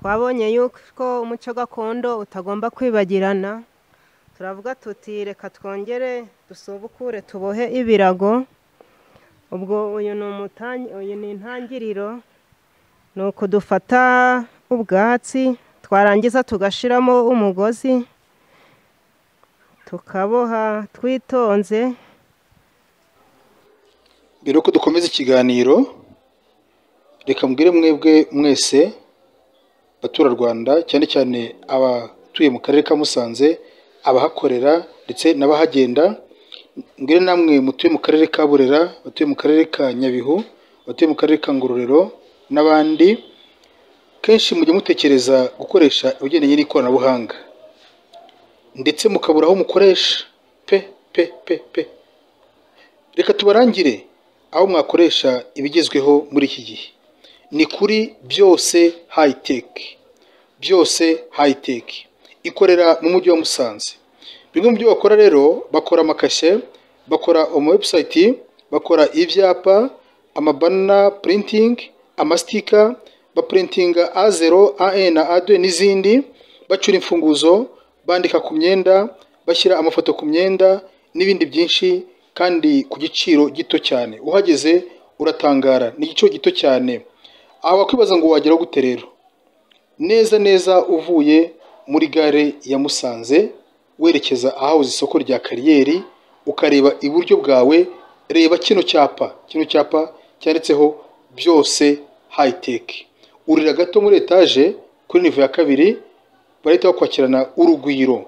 twabonye yuko umuco gakondo utagomba kwibagirana, turavuga tuti reka twongere dusubukure tubohe ibirago. Ubwo uyu ni intangiriro, ni uko dufata ubwatsi twarangiza tugashiramo umugozi tukaboha twitonze. Mbere ko dukomeza ikiganiro, reka mbwire mwebwe mwese baturarwanda, cyane cyane abatuye mu karere ka Musanze, abahakorera ndetse n'abahagenda, mbwire namwe mutuye mu karere ka Burera, batuye mu karere ka Nyabihu, batuye mu karere ka Ngororero n'abandi, kenshi mujye mutekereza gukoresha ibigendanye n'ikoranabuhanga ndetse mukabura aho mukoresha pe. Reka tubarangire aho mwakoresha ibigezweho muri iki gihe. Ni kuri byose high tech ikorera mu mujyi wa Musanze. Bimwe mu byo bakora rero, bakora amakashye, bakora website, bakora ibyapa, amabana printing, amastika, baprintinga A0, A1 na A2 n'izindi, bacura imfunguzo, bandika ku myenda, bashyira amafoto ku myenda n'ibindi byinshi, kandi ku giciro gito cyane. Uhageze uratangara, ni igiciro gito cyane. Aho wakwibaza ngo wagera gute rero? Neza uvuye muri gare ya Musanze werekeza ahahoze isoko rya Kariyeri, ukareba iburyo bwawe, reba kino cyapa cyanditseho byose high tech. Urira gato muri etage kuri nivo ya kabiri, barahita bakwakirana urugwiro.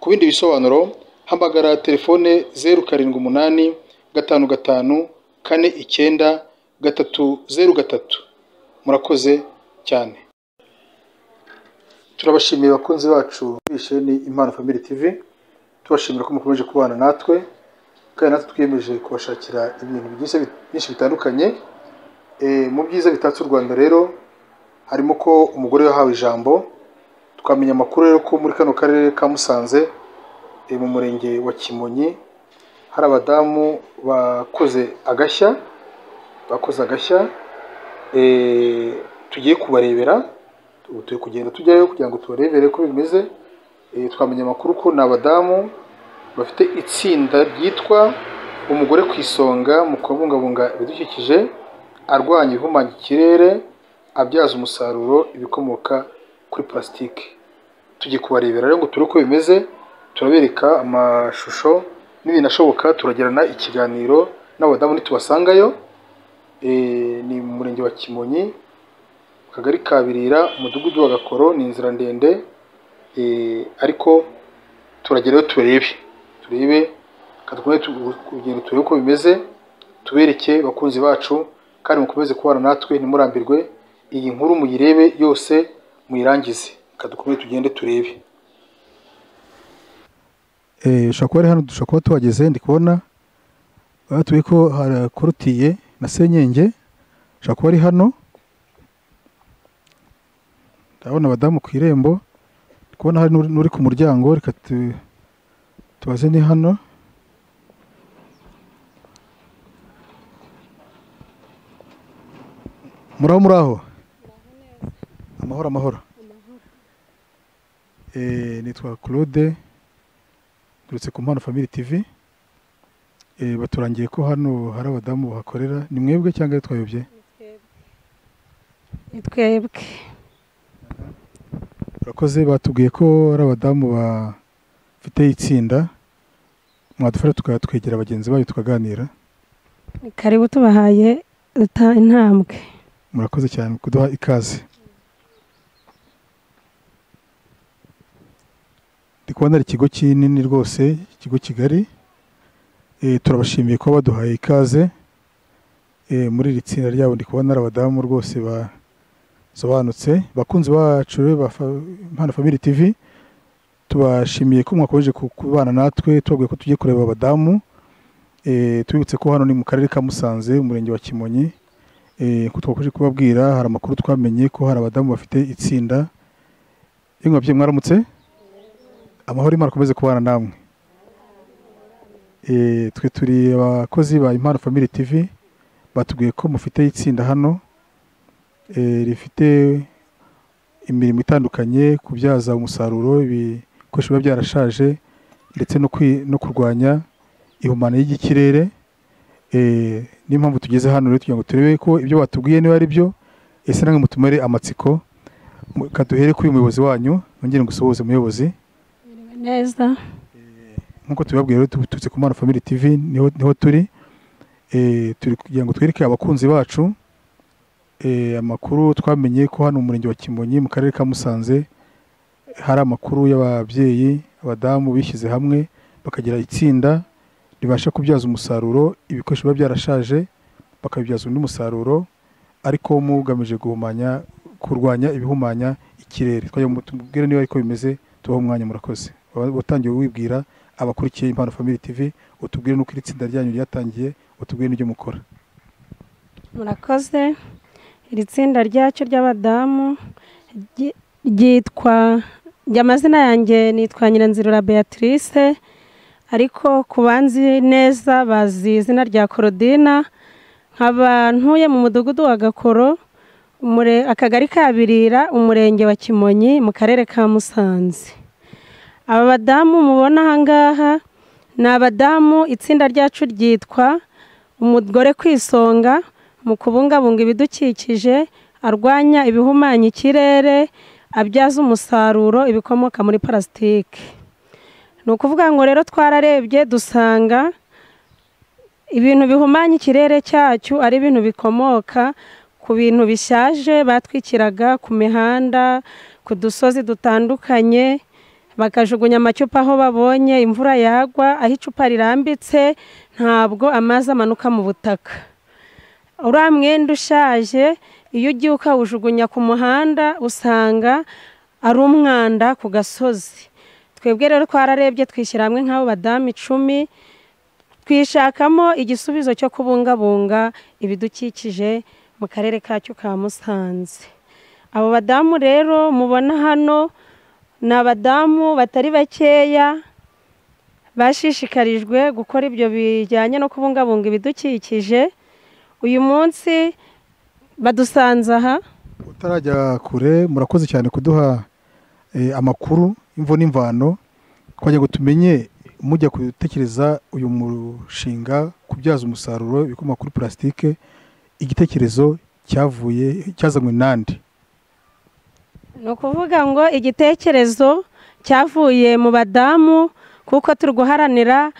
Ku bindi bisobanuro hamagara telefone 078 55 49 303. Murakoze cyane. Turabashimiye bakunzi bacu bisheni Impano Family TV, tubashimira ko mukomeje kubana natwe, kandi natwe twiyemeje kubashakira ibintu byinshi bitandukanye. Mu byiza bitatse u Rwanda rero harimo ko umugore yahawe ijambo. Twamenya amakuru rero ko muri kano karere ka Musanze, mu murenge wa Kimonyi, hari abadamu bakoze agashya, tugiye kubarebera. Turi kugenda tujyayo kugira ngo tubarebere ko bimeze. Twamenya amakuru ko ni abadamu bafite itsinda ryitwa umugore ku isonga mu kubungabunga ibidukikije, arwanya ihumanya ikirere, abyaza umusaruro ibikomoka kuri plastique. Tugiye kubarebera rero ngo turi uko bimeze, turabereka amashusho n'ibinashoboka. turagirana ikiganiro n'abadamu nitubasangayo. Ni mu murenge wa Kimonyi, Kagari ka Birira, umudugudu wa Gakoro. Ni inzira ndende, ariko turagerayo turebe kadukomeye kugenda turebe uko bimeze, tubereke bakunzi bacu, kandi mukomeze kubana natwe, ntimurambirwe. Iyi nkuru muyirebe yose muyirangize, kadukomeye tugende turebe. Ushobora hano, dushobora kuba tuhageze. Ndi kubona batuye ko harakorutiye na senyenge, ushobora kuba ari hano. Ndabona abadamu ku irembo, ndi kubona hari n'uri ku muryango. Reka tubaze ni hano. Muraho amahoro. Nitwa Claude, turutse ku Mpano Family TV. Baturangiye ko hano hari abadamu bahakorera. Ni mwebwe cyangwa twayobye? Ni twebwe. Urakoze. Batubwiye ko ari abadamu bafite itsinda, mwadufasha twegera bagenzi bayo tukaganira. Ni karibu, tubahaye intambwe. Murakoze cyane kuduha ikaze. Ndi kubona ari ikigo kinini rwose, ikigo kigari. Turabashimiye ko baduhaye ikaze muri iri tsinda ryabo. Ndi kubona ari abadamu rwose basobanutse. Bakunzi bacu Impano Family TV, tubashimiye ko mwakomeje kubana natwe. Tubabwiye ko tugiye kureba abadamu. Tubibutse ko hano ni mu karere ka Musanze, umurenge wa Kimonyi. Ko twakomeje kubabwira, hari amakuru twamenye ko hari abadamu bafite itsinda. Mwabye mwaramutse, amahoro Imana akomeze kubana namwe. Twe turi abakozi ba Impano Family TV. Batubwiye ko mufite itsinda hano, rifite imirimo itandukanye, kubyaza umusaruro ibikoresho biba byarashaje ndetse no kurwanya ihumana y'ikirere. Niyo mpamvu tugeze hano rero kugira ngo turebe ko ibyo batubwiye niba ari byo, ese namwe mutumare amatsiko. Kaduhere kuri umuyobozi wanyu, nongere ngusuhuze umuyobozi. neza. Nkuko tubabwiye rero tutse ku Mana Family TV niho turi. Turi kugira ngo twereke abakunzi bacu amakuru twamenye ko hano mu murenge wa Kimonyi mu karere ka Musanze hari amakuru y'ababyeyi, abadamu bishyize hamwe bakagira itsinda ribasha kubyaza umusaruro ibikoresho biba byarashaje, bakabibyaza undi musaruro ariko mugamije kurwanya ibihumanya ikirere. Tubwire niba ariko bimeze, tubaho umwanya. Murakoze. Watangiye wibwira abakurikiye Impano Family TV, utubwire nuko iri tsinda ryanyu ryatangiye, utubwire n'ibyo mukora. Murakoze. Iri tsinda ryacu ry'abadamu ryitwa, amazina yanjye nitwa Nyiranzirura Beatrice, ariko ku banzi neza bazi izina rya Korodina. Nkaba ntuye mu mudugudu wa Gakoro, akagari ka Birira, umurenge wa Kimonyi, mu karere ka Musanze. Aba badamu mubona aha ngaha ni abadamu, itsinda ryacu ryitwa umugore ku isonga mu kubungabunga ibidukikije, arwanya ibihumanya ikirere, abyaza umusaruro ibikomoka muri parasitike. Ni ukuvuga ngo rero twararebye dusanga ibintu bihumanya ikirere cyacu ari ibintu bikomoka ku bintu bishaje batwikiraga ku mihanda, ku dusozi dutandukanye, bakajugunya amacupa aho babonye. Imvura yagwa, aho icupa rirambitse ntabwo amazi amanuka mu butaka. Uriya mwenda ushaje iyo ugiye ukawujugunya ku muhanda usanga ari umwanda ku gasozi. Twebwe rero twararebye twishyira hamwe nk'abo badamu 10, twishakamo igisubizo cyo kubungabunga ibidukikije mu karere kacu ka Musanze. Abo badamu rero mubona hano ni abadamu batari bakeya bashishikarijwe gukora ibyo bijyanye no kubungabunga ibidukikije. Uyu munsi badusanze aha. Utarajya kure, murakoze cyane kuduha amakuru, imvo n'imvano, twajya ngo tumenye mujya gutekereza uyu mushinga kubyaza umusaruro ibikomoka kuri plastique, igitekerezo cyazanywe nande? Ni ukuvuga ngo igitekerezo cyavuye mu badamu, kuko turi guharanira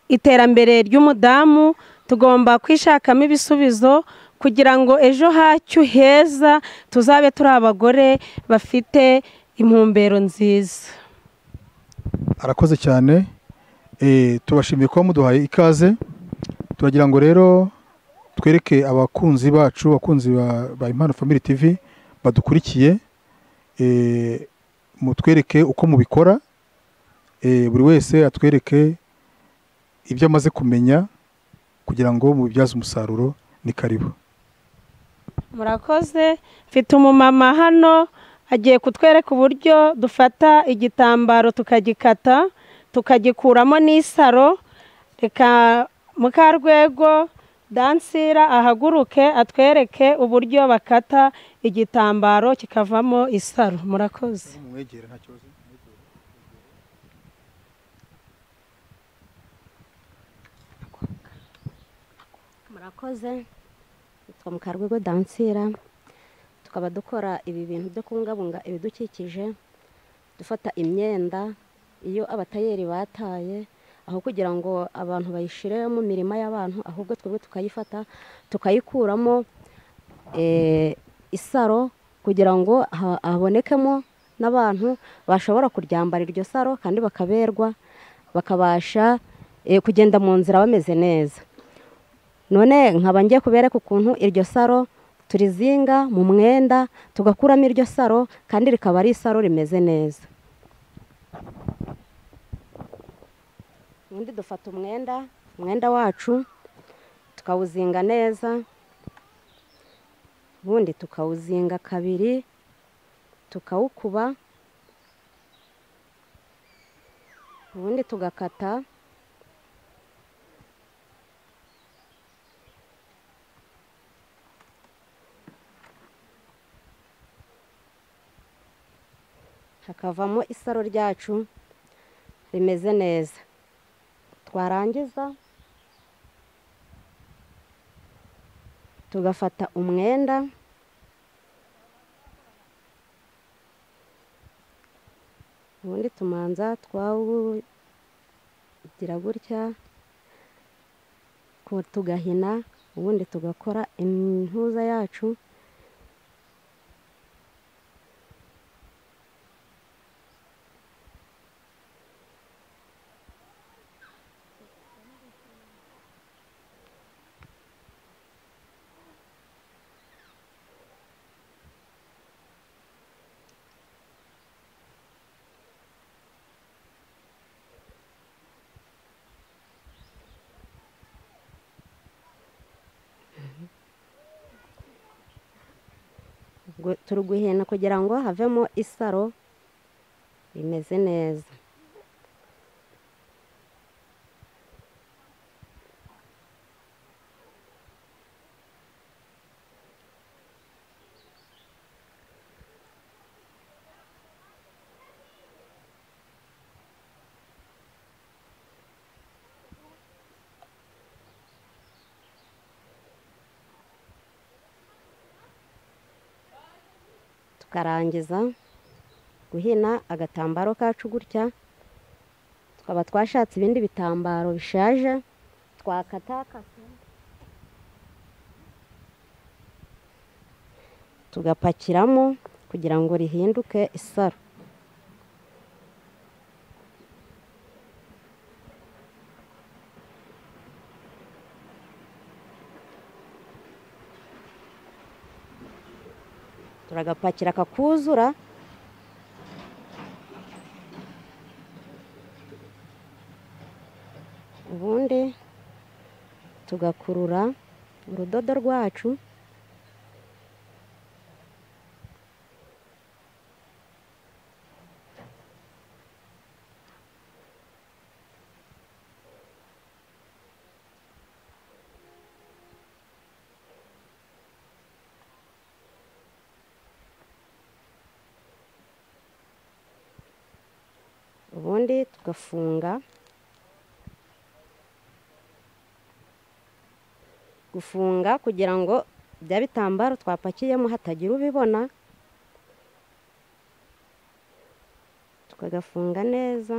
iterambere ry'umudamu. Tugomba kwishakamo ibisubizo kugira ngo ejo hacu heza tuzabe turi abagore bafite intumbero nziza. Arakoze cyane. Tubashimiye kuba muduhaye ikaze. Turagira ngo rero twereke abakunzi bacu, abakunzi ba Impano Family TV badukurikiye, mutwereke uko mubikora, buri wese atwereke ibyo amaze kumenya kugira ngo mubibyaze umusaruro. Ni karibu. Murakoze. Mfite umumama hano agiye kutwereka uburyo dufata igitambaro tukagikata tukagikuramo n'isaro. Reka Mukarwego Dansira ahaguruke atwereke uburyo bakata igitambaro kikavamo isaro. Murakoze. Murakoze. Nitwa Mukarwego Dansira, tukaba dukora ibi bintu byo kubungabunga ibidukikije, dufata imyenda iyo abatayeri bataye, aho kugira ngo abantu bayishire mu mirima y'abantu, ahubwo twebwe tukayifata tukayikuramo isaro kugira ngo habonekemo n'abantu bashobora kuryambara iryo saro kandi bakaberwa, bakabasha kugenda mu nzira bameze neza. None nkaba ngiye kubereka ukuntu iryo saro turizinga mu mwenda tugakuramo iryo saro kandi rikaba ari isaro rimeze neza. Ubundi dufata umwenda wacu tukawuzinga neza, ubundi tukawuzinga kabiri, tukawukuba, ubundi tugakata, hakavamo isaro ryacu rimeze neza. Twarangiza tugafata umwenda ubundi tumanza twawugira gutya tugahina, ubundi tugakora impuza yacu. Turi guhina kugira ngo havemo isaro rimeze neza. Tukarangiza guhina agatambaro kacu gutya, tukaba twashatse ibindi bitambaro bishaje twakatakase tugapakiramo kugira ngo rihinduke isaro. Turagapakira kakuzura, ubundi tugakurura urudodo rwacu ubundi gufunga kugira ngo bya bitambaro twapakiyemo hatagira ubibona, tukagafunga neza.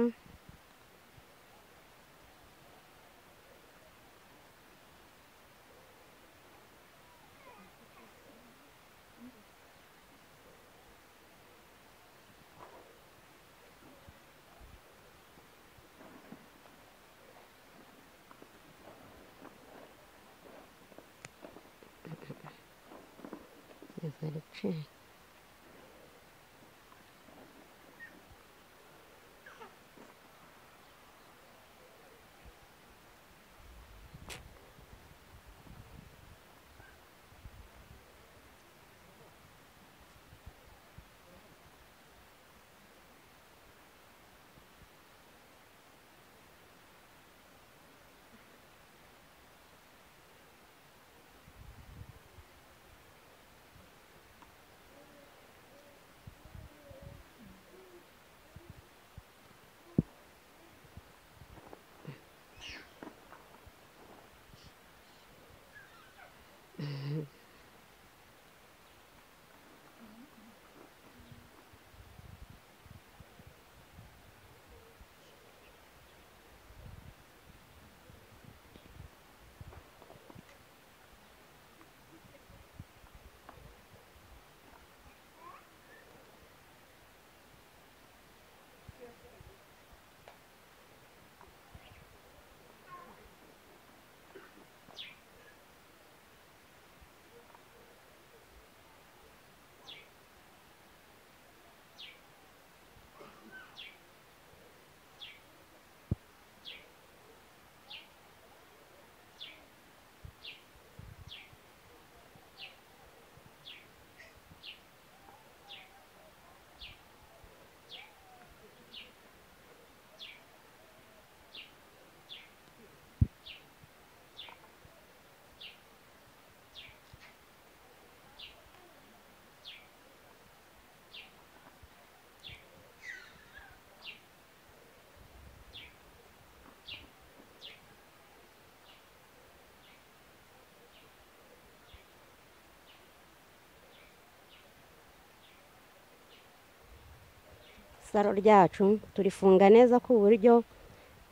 isaro ryacu turifunga neza ku buryo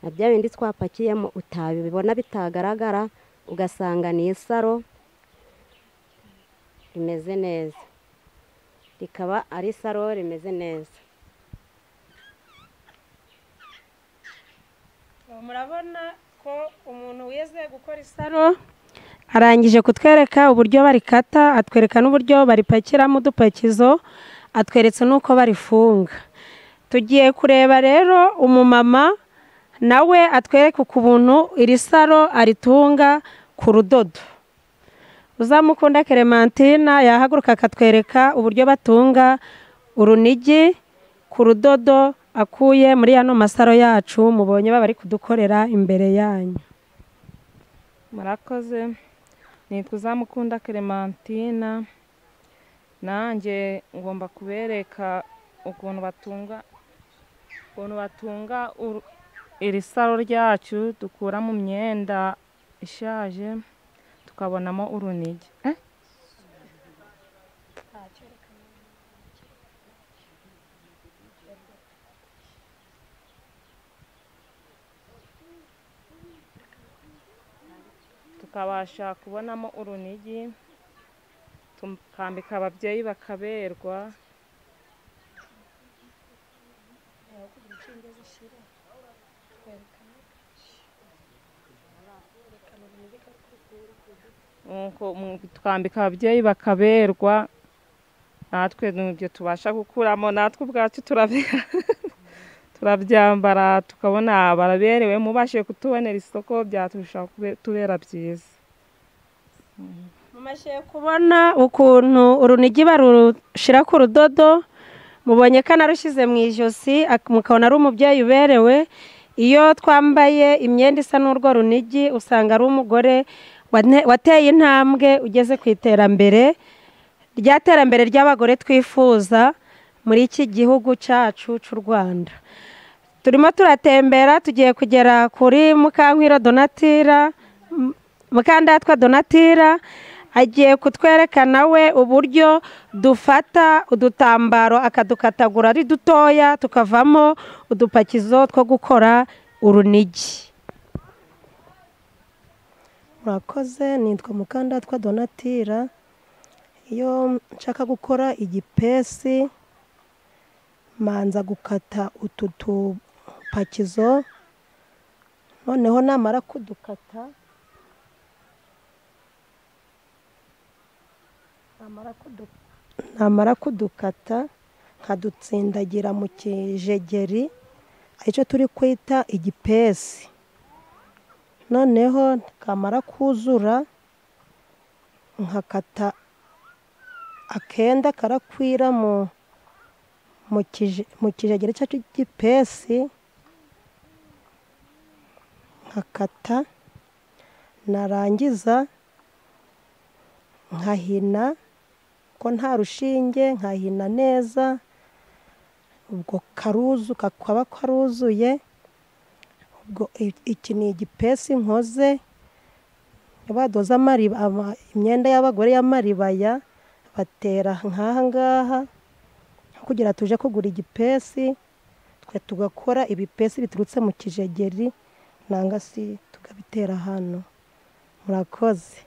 na bya bindi twapakiyemo utabibona bitagaragara, ugasanga ni isaro rimeze neza, rikaba ari isaro rimeze neza. Murabona ko umuntu wize gukora isaro arangije kutwereka uburyo barikata, atwereka n'uburyo baripakiramo udupakizo, atweretse n'uko barifunga. Tugiye kureba rero umumama nawe atwereka ukuntu iri saro aritunga ku rudodo. Uzamukunda Clementina yahaguruka akatwereka uburyo batunga urunigi ku rudodo akuye muri yano masaro yacu mubonye baba bari kudukorera imbere yanyu. Murakoze, nitwa Uzamukunda Clementina, nanjye ngomba kubereka ukuntu batunga iri saro ryacu dukura mu myenda ishaje tukabonamo urunigi. Tukabasha kubonamo urunigi tukambika ababyeyi bakaberwa. Tukambika ababyeyi bakaberwa, natwe n'ibyo tubasha gukuramo, natwe ubwacu turabyambara tukabona baraberewe. Mubashe kutubonera isoko byaturusha kutubera byiza. Mumashe kubona ukuntu urunigi barushira ku rudodo, mubonye ko narushyize mu ijosi mukabona ari umubyeyi uberewe. Iyo twambaye imyenda isa n'urwo runigi usanga ari umugore wateye intambwe ugeze ku iterambere, rya terambere ry'abagore twifuza muri iki gihugu cyacu cy'u Rwanda. Turimo turatembera tugiye kugera kuri Mukandatwa Donatira, agiye kutwereka nawe uburyo dufata udutambaro akadukatagura ari dutoya tukavamo udupakizo two gukora urunigi. Murakoze, nitwa Mukandatwa Donatira. Iyo nshaka gukora igipesi manza gukata utu tupakizo, noneho namara kudukata nkadutsindagira mu kijegeri, icyo turi kwita igipesi. Noneho kamara kuzura nkakata akenda karakwira mu kijegeri cyacu cy'igipesi, nkakata narangiza nkahina ko nta rushinge, nkahina neza, ubwo kakaba karuzuye. Ubwo iki ni igipesi nkoze. Badoza imyenda y'abagore y'amaribaya batera nk'aha ngaha kugira tuje kugura igipesi, twe tugakora ibipesi biturutse mu kijegeri nanga si tukabitera hano. Murakoze.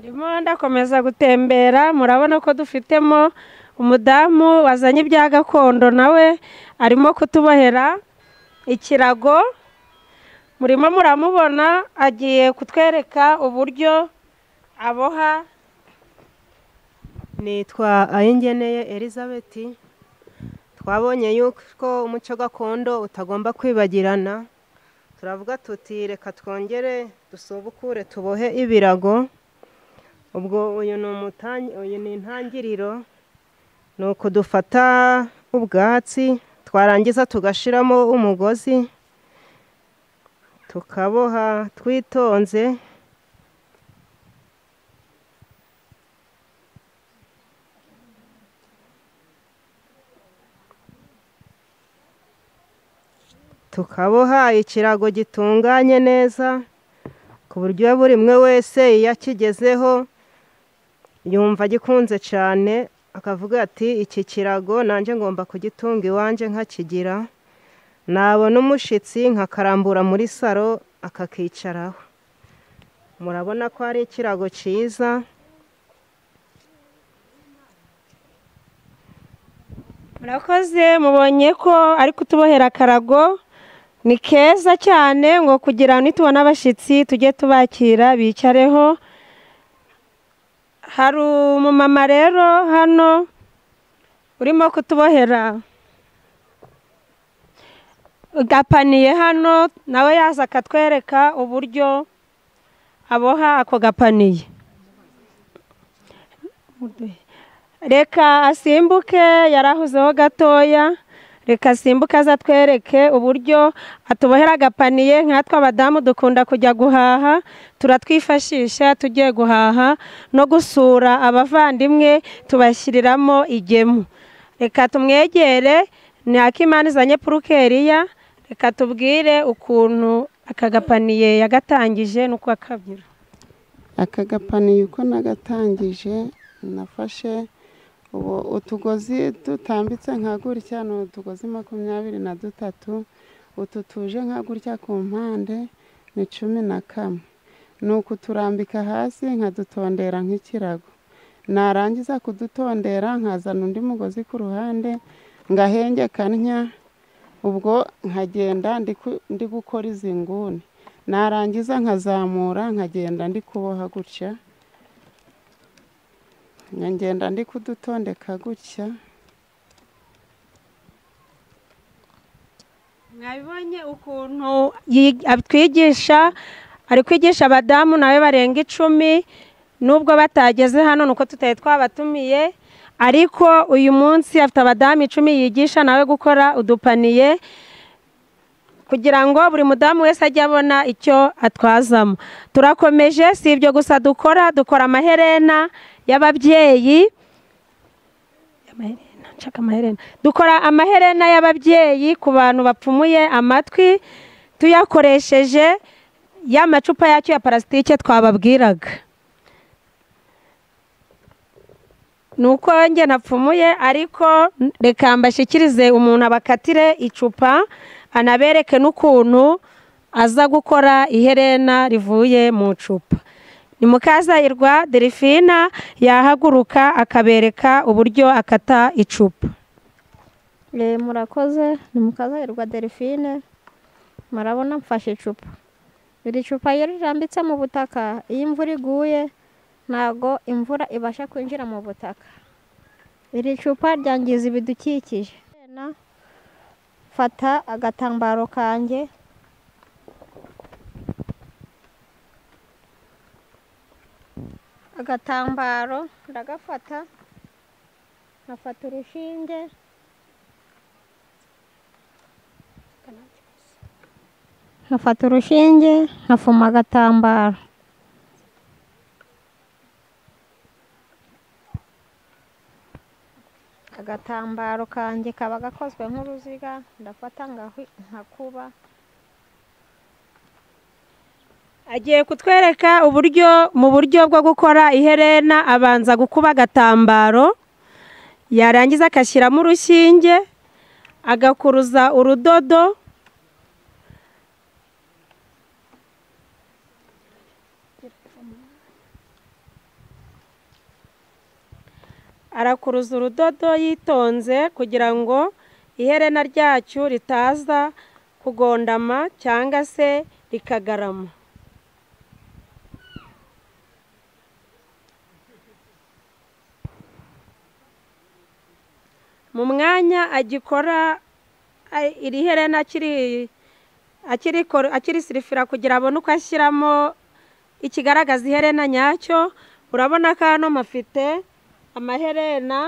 Ndimo ndakomeza gutembera, murabona ko dufitemo umudamu wazanye ibya gakondo, nawe arimo kutubohera ikirago. Murimo muramubona agiye kutwereka uburyo aboha. Nitwa Ayingeneye Elizabeth. Twabonye yuko umuco gakondo utagomba kwibagirana, turavuga tuti reka twongere dusubukure tubohe ibirago. Ubwo uyu ni intangiriro, ni ukudufata ubwatsi twarangiza tugashiramo umugozi tukaboha twitonze. Tukaboha ikirago gitunganye neza ku buryo buri umwe wese iyo akigezeho yumva gikunze cyane, akavuga ati iki kirago nanjye ngomba kugitunga iwanjye nkakigira, nabona umushyitsi nkakarambura muri salo akakicaraho. Murabona ko ari ikirago cyiza. murakoze, mubonye ko ari kutubohera akarago, ni keza cyane ngo kugira ngo nitubona abashyitsi tujye tubakira bicareho. Hari umumama rero hano urimo kutubohera gapaniye hano, nawe yaza akatwereka uburyo aboha ako gapaniye. Reka asimbuke, yarahuzeho gatoya, reka asimbuke azatwereke uburyo atubohera agapaniye. Nkatwe abadamu dukunda kujya guhaha, turatwifashisha tugiye guhaha no gusura abavandimwe, tubashyiriramo igemu. Reka tumwegere, ni Akimana izanye purukeriya, reka tubwire ukuntu aka gapaniye yagatangije n'uko akabyira. Aka gapaniye uko nagatangije, nafashe utugozi dutambitse nka gutya, ni utugozi 23, utu tuje nka gutya ku mpande ni 11, ni ukuturambika hasi nkadutondera nk'ikirago. Narangiza kudutondera nkazana undi mugozi ku ruhande ngahengekanya, ubwo nkagenda ndi gukora izi nguni. Narangiza nkazamura nkagenda ndi kuboha gutya, ngenda ndi kudutondeka gutya. Mwabibonye ukuntu atwigisha, ari kwigisha abadamu nawe barenga 10, nubwo batageze hano nuko tutari twabatumiye, ariko uyu munsi afite abadamu 10 yigisha nawe gukora udupaniye, kugira ngo buri mudamu wese ajye abona icyo atwazamo. Turakomeje, si ibyo gusa dukora amaherena y'ababyeyi, dukora amaherena y'ababyeyi ku bantu bapfumuye amatwi, tuyakoresheje ya macupa yacyo ya parasitike twababwiraga. Nuko nge napfumuye, ariko reka mbashyikirize umuntu abakatire icupa, anabereke n'ukuntu aza gukora iherena rivuye mu cupa. Ni Mukazahirwa Delphine, yahaguruka akabereka uburyo akata icupa. Murakoze, ni Mukazahirwa Delphine. Murabona mfashe icupa. Iri cupa iyo rirambitse mu butaka, iyo imvura iguye ntago imvura ibasha kwinjira mu butaka. Iri cupa ryangiza ibidukikije. Fata agatambaro kanjye, agatambaro ndagafata, nkafata urushinge, nkafuma agatambaro. Agatambaro kanjye kaba gakozwe nk'uruziga, ndafata nkakuba. Agiye kutwereka uburyo, mu buryo bwo gukora iherena, abanza gukuba agatambaro, yarangiza agashyiramo urushinge, agakuruza urudodo, arakuruza urudodo yitonze kugira ngo iherena ryacu ritaza kugondama cyangwa se rikagarama. Mu mwanya agikora iri herena akiri sirifira kugira abone uko ashyiramo ikigaragaza iherena nyacyo. Urabona ko hano mafite amaherena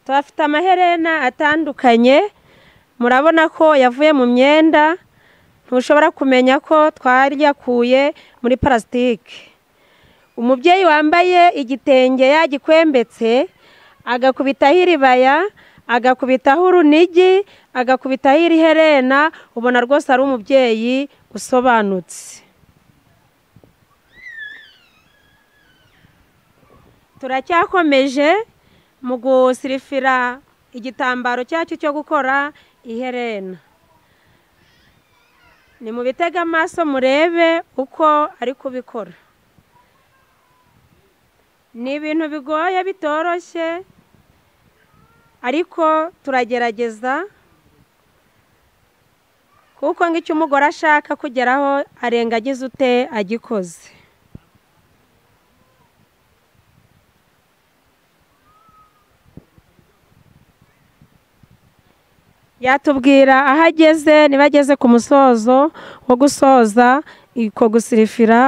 tuhafite amaherena atandukanye. Murabona ko yavuye mu myenda, ntushobora kumenya ko twaryakuye muri parasitike. Umubyeyi wambaye igitenge yagikwembetse, agakubitaho iribaya, agakubitaho urunigi, agakubitaho iri herena, ubona rwose ari umubyeyi usobanutse. Turacyakomeje mu gusirifira igitambaro cyacu cyo gukora iherena. Ni mu bitega amaso murebe uko ari kubikora. Ni ibintu bigoye bitoroshye, ariko turagerageza kuko ng'icyo umugore ashaka kugeraho arenga agize ute agikoze. Yatubwira aho ageze, niba ageze ku musozo wo gusoza ko gusirifira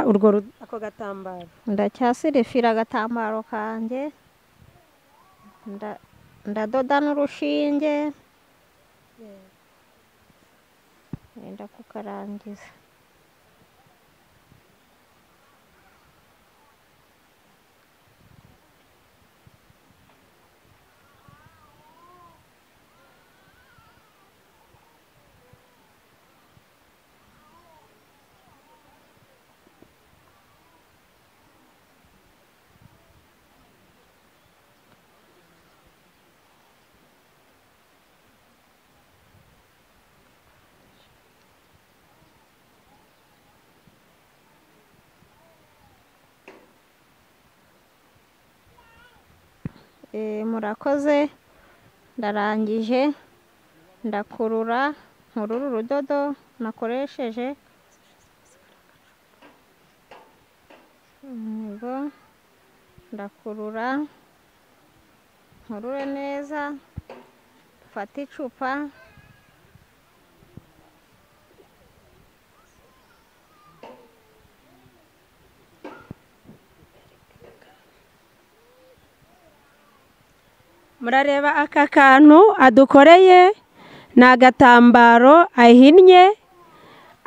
ako gatambaro. Ndacyasirifira agatambaro kanjye, ndadoda n'urushinge, wenda kukarangiza. Murakoze, ndarangije, ndakurura nkurura urudodo nakoresheje, ndakurura nkurure neza, mfate icupa, murareba aka kantu adukoreye ni agatambaro ahinnye.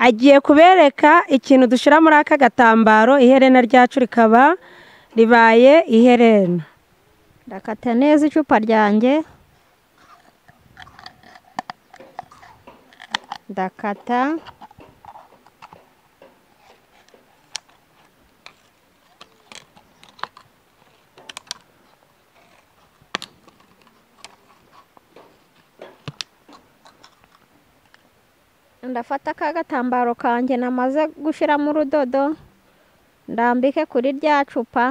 Agiye kubereka ikintu dushyira muri aka gatambaro, iherena ryacu rikaba ribaye iherena. ndakata neza icupa ryanjye, ndakata, ndafata ka gatambaro kanjye namaze gushyiramo urudodo, ndambike kuri rya cupa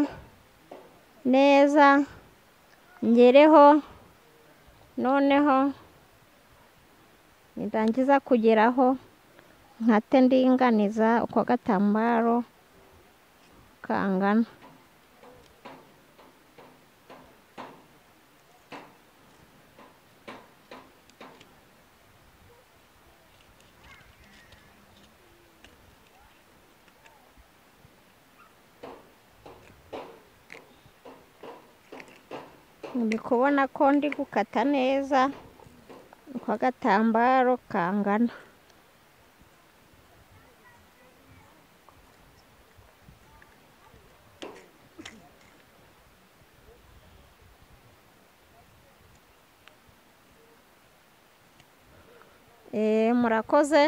neza, ngereho, noneho nirangiza kugeraho nkate ndinganiza uko agatambaro kangana. Ndi kubona ko ndi gukata neza uko agatambaro kangana. Murakoze,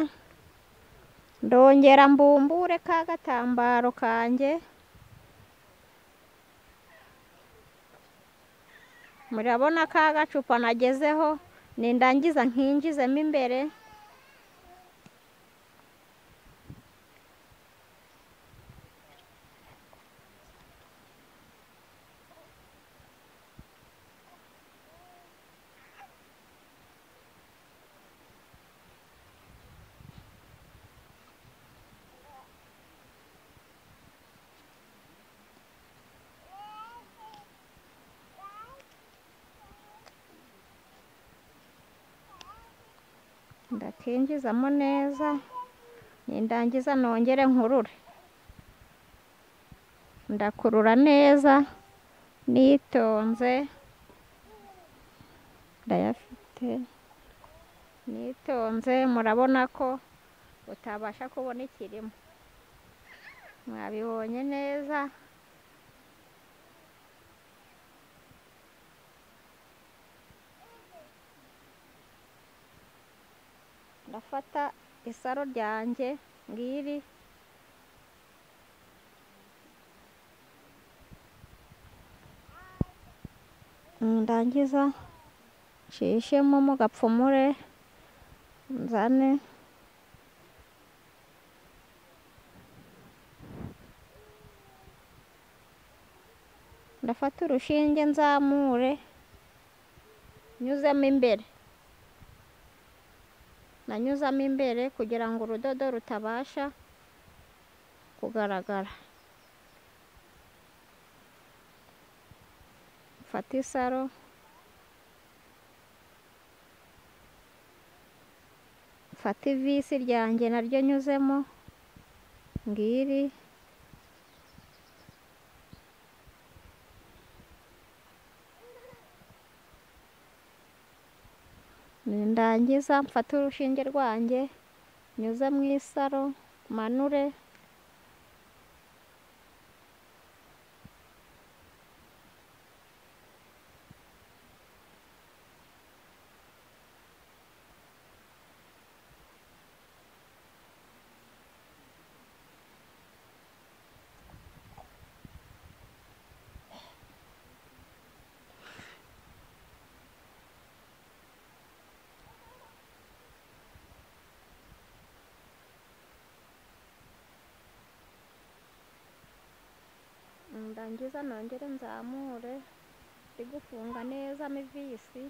ndongera mbumbure ka gatambaro kanjye. Murabona ka gacupa nagezeho, nindangiza nkinjizemo imbere, ndakinjizamo neza, nindangiza nongere nkurure, ndakurura neza nitonze, ndayafite nitonze. Murabona ko utabasha kubona ikirimo, mwabibonye neza. ndafata isaro ryanjye ngiri ndangiza nshishemo mu gapfumure nzane ndafata urushinge nzamure nyuzemo imbere nanyuzamo imbere kugira ngo urudodo rutabasha kugaragara. Mfata isaro mfata ivisi ryanjye naryo nyuzemo ngiri ndangiza mfata urushinge rwanjye nyuze mu isaro manure ndangiza nongere nzamure ndi gufunga neza amivisi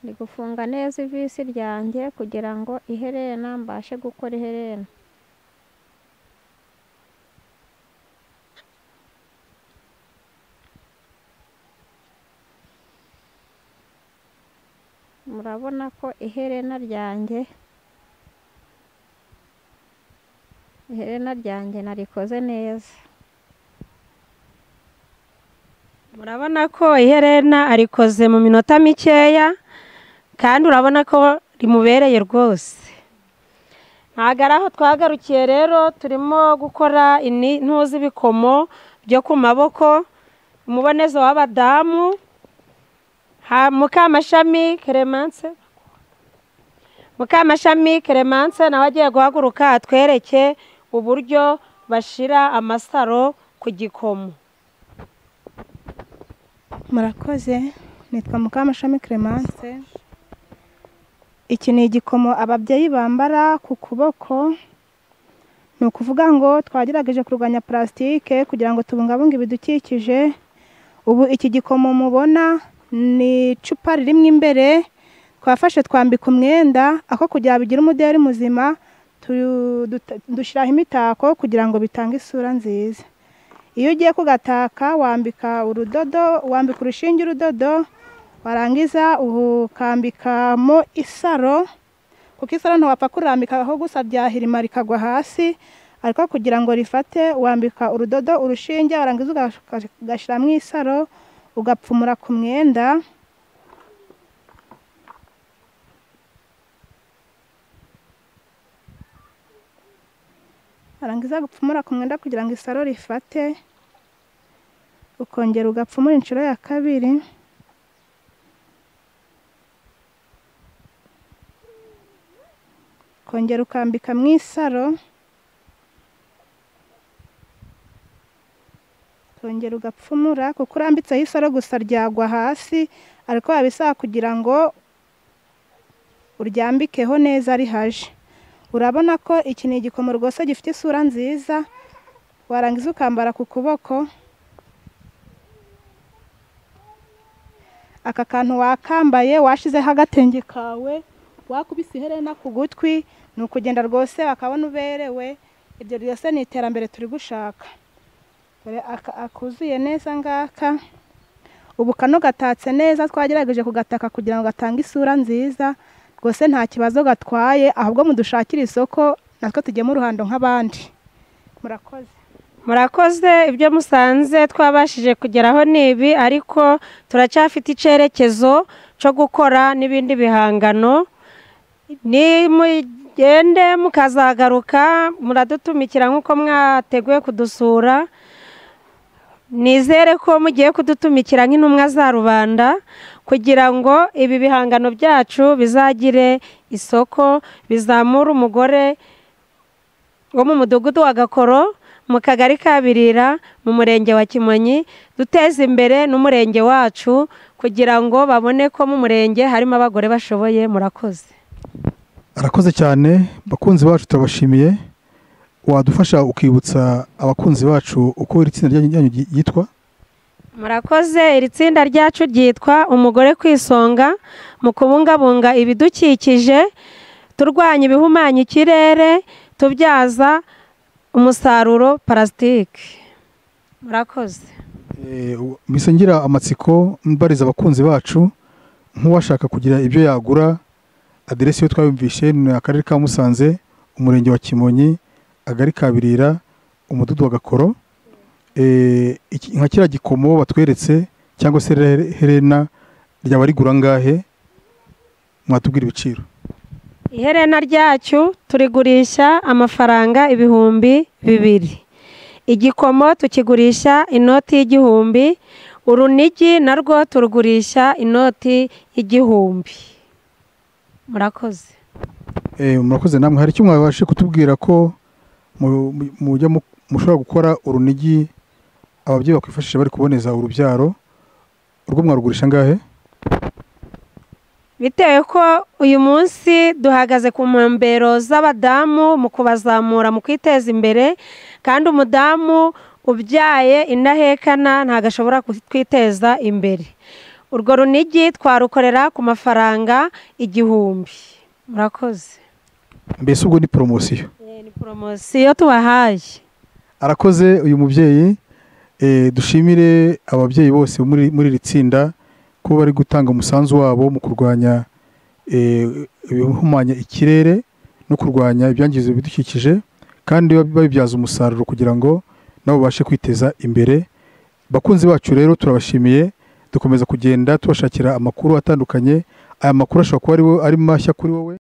ndi gufunga neza ivisi ryanjye kugira ngo iherena mbashe gukora iherena. Murabona ko iherena ryanjye narikoze neza. Murabona ko iherena arikoze mu minota mikeya kandi urabona ko rimubereye rwose. Ntabwo ari aho twagarukiye rero, turimo gukora intuzi ibikomo byo ku maboko, umuboneza w'abadamu. Mukamashami Clemence nawe agiye guhaguruka atwereke uburyo bashira amasaro ku gikomo. Murakoze, nitwa Mukamashami Clemence. Iki ni igikomo ababyeyi bambara ku kuboko. Ni ukuvuga ngo twagerageje kurwanya plastique kugira ngo tubungabunge ibidukikije. Ubu iki gikomo mubona ni icupa ririmo imbere twafashe twambika umwenda ako kugira bigire umuderi muzima, dushyiraho imitako kugira ngo bitange isura nziza. Iyo ugiye kugataka wambika urudodo, wambika urushinge urudodo, warangiza ukambikamo isaro, kuko isaro ntiwapfa kurambikaho gusa ryahirima rikagwa hasi, ariko kugira ngo rifate wambika urudodo urushinge, warangiza ugashyiramo isaro ugapfumura ku mwenda. Warangiza gupfumura ku mwenda kugira ngo isaro rifate, ukongera ugapfumura inshuro ya kabiri. Kongera ukambika mu isaro, kongera ugapfumura, kuko urambitseho isaro gusa ryagwa hasi, ariko wabisaba kugira ngo uryambikeho neza rihaje. Urabona ko iki ni igikomo rwose gifite isura nziza. Warangiza ukambara ku kuboko. Aka kantu wakambaye washizeho agatenge kawe, wakubise iherena ku gutwi, ni ukugenda rwose bakabona uberewe. Ibyo byose ni iterambere turi gushaka. Akuzuye neza ngaka. Ubu kano gatatse neza, twagerageje kugataka kugira ngo gatange isura nziza. Rwose nta kibazo gatwaye, ahubwo mudushakira isoko natwe tujye mu ruhando nk'abandi. Murakoze. Ibyo Musanze twabashije kugeraho nibi, ariko turacyafite icyerekezo cyo gukora n'ibindi bihangano. Ni mugende mukazagaruka muradutumikira nk'uko mwateguye kudusura. Nizere ko mugiye kudutumikira nk'intumwa za rubanda kugira ngo ibi bihangano byacu bizagire isoko, bizamura umugore wo mu mudugudu wa Gakoro, mu kagari ka Birira, mu murenge wa Kimonyi, duteze imbere n'umurenge wacu kugira ngo babone ko mu murenge harimo abagore bashoboye. Murakoze. Arakoze cyane bakunzi bacu, turabashimiye. Wadufasha ukibutsa abakunzi bacu uko iri tsinda ryanyu ryitwa? Murakoze. Iri tsinda ryacu ryitwa umugore ku isonga mu kubungabunga ibidukikije, turwanya ibihumanya ikirere, tubyaza umusaruro parasitike. Murakoze. Mise ngira amatsiko mbariza abakunzi bacu, nk'uwashaka kugira ibyo yagura, aderesi yo twayumvishe ni akarere ka Musanze, umurenge wa Kimonyi, agari ka Birira, umudugudu wa Gakoro. Nka kiriya gikomo batweretse cyangwa se herena ryaba rigura ngahe? Mwatubwira ibiciro. Iherena ryacu turigurisha amafaranga 2,000. Igikomo tukigurisha inoti y'1,000. Urunigi narwo turugurisha inoti y'1,000. Murakoze. Murakoze namwe. Hari icyo mwabashe kutubwira ko mushobora gukora urunigi ababyeyi bakwifashisha bari kuboneza urubyaro, urwo mwarugurisha ngahe? Bitewe ko uyu munsi duhagaze ku mpembero z'abadamu mu kubazamura mu kwiteza imbere, kandi umudamu ubyaye indahekana ntabwo ashobora kwiteza imbere. Urwo runigi twarukorera ku mafaranga 1,000. Murakoze. Mbese ubwo ni poromosiyo? Ni poromosiyo tubahaye. Arakoze uyu mubyeyi. Dushimire ababyeyi bose muri iri tsinda ko bari gutanga umusanzu wabo mu kurwanya ibihumanya ikirere no kurwanya ibyangiza ibidukikije, kandi babibyaza umusaruro kugira ngo nabo babashe kwiteza imbere. Bakunzi bacu rero turabashimiye, dukomeza kugenda tubashakira amakuru atandukanye. Aya makuru ashobora kuba ari mashya kuri wowe.